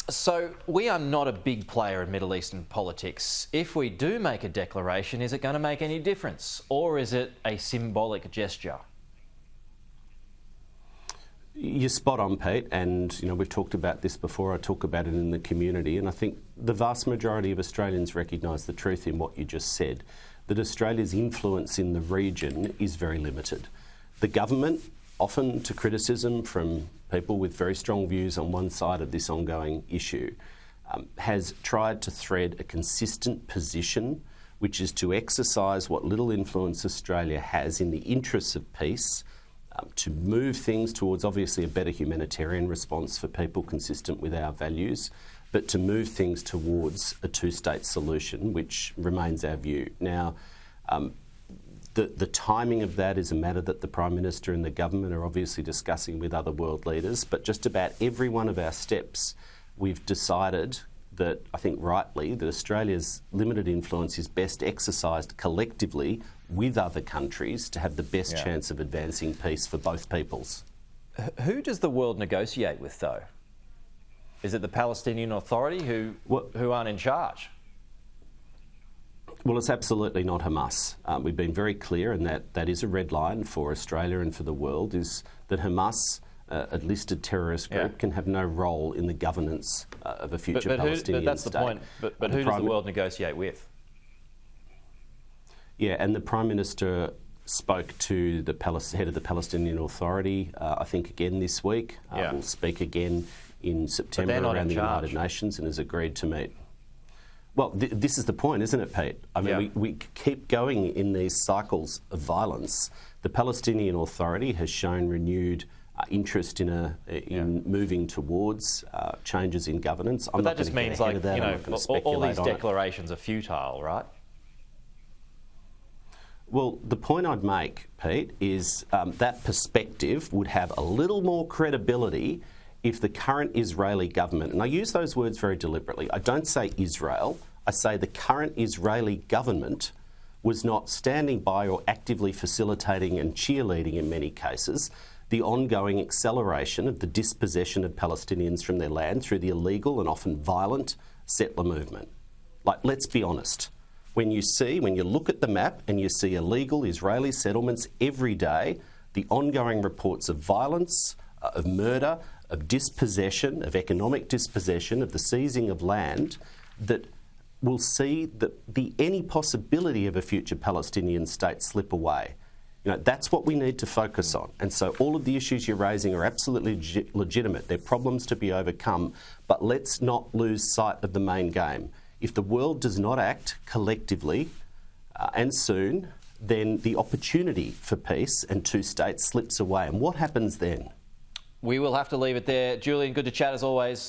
So we are not a big player in Middle Eastern politics. If we do make a declaration, is it going to make any difference? Or is it a symbolic gesture? You're spot on, Pete, and we've talked about this before. I talk about it in the community, and I think the vast majority of Australians recognise the truth in what you just said, that Australia's influence in the region is very limited. The government, often to criticism from people with very strong views on one side of this ongoing issue, has tried to thread a consistent position, which is to exercise what little influence Australia has in the interests of peace, to move things towards obviously a better humanitarian response for people consistent with our values, but to move things towards a two-state solution, which remains our view. Now, the timing of that is a matter that the Prime Minister and the government are obviously discussing with other world leaders, but just about every one of our steps, we've decided that, I think rightly, that Australia's limited influence is best exercised collectively with other countries to have the best chance of advancing peace for both peoples. Who does the world negotiate with, though? Is it the Palestinian Authority who aren't in charge? Well, it's absolutely not Hamas. We've been very clear, and that is a red line for Australia and for the world, is that Hamas, a listed terrorist group, can have no role in the governance of a future Palestinian state. But that's state. the point. But who does the world negotiate with? Yeah, and the Prime Minister spoke to the head of the Palestinian Authority, I think, again this week. Will speak again in September around the United Nations and has agreed to meet. Well, this is the point, isn't it, Pete? I mean, we keep going in these cycles of violence. The Palestinian Authority has shown renewed interest in moving towards changes in governance. But that just means, like, all these declarations are futile, right? Well, the point I'd make, Pete, is that perspective would have a little more credibility if the current Israeli government, and I use those words very deliberately, I don't say Israel, I say the current Israeli government was not standing by or actively facilitating and cheerleading in many cases the ongoing acceleration of the dispossession of Palestinians from their land through the illegal and often violent settler movement. Like, let's be honest. When you look at the map and you see illegal Israeli settlements every day, the ongoing reports of violence, of murder, of dispossession, of economic dispossession, of the seizing of land, that will see any possibility of a future Palestinian state slip away. That's what we need to focus on. And so all of the issues you're raising are absolutely legitimate. They're problems to be overcome, but let's not lose sight of the main game. If the world does not act collectively and soon, then the opportunity for peace and two states slips away. And what happens then? We will have to leave it there. Julian, good to chat as always.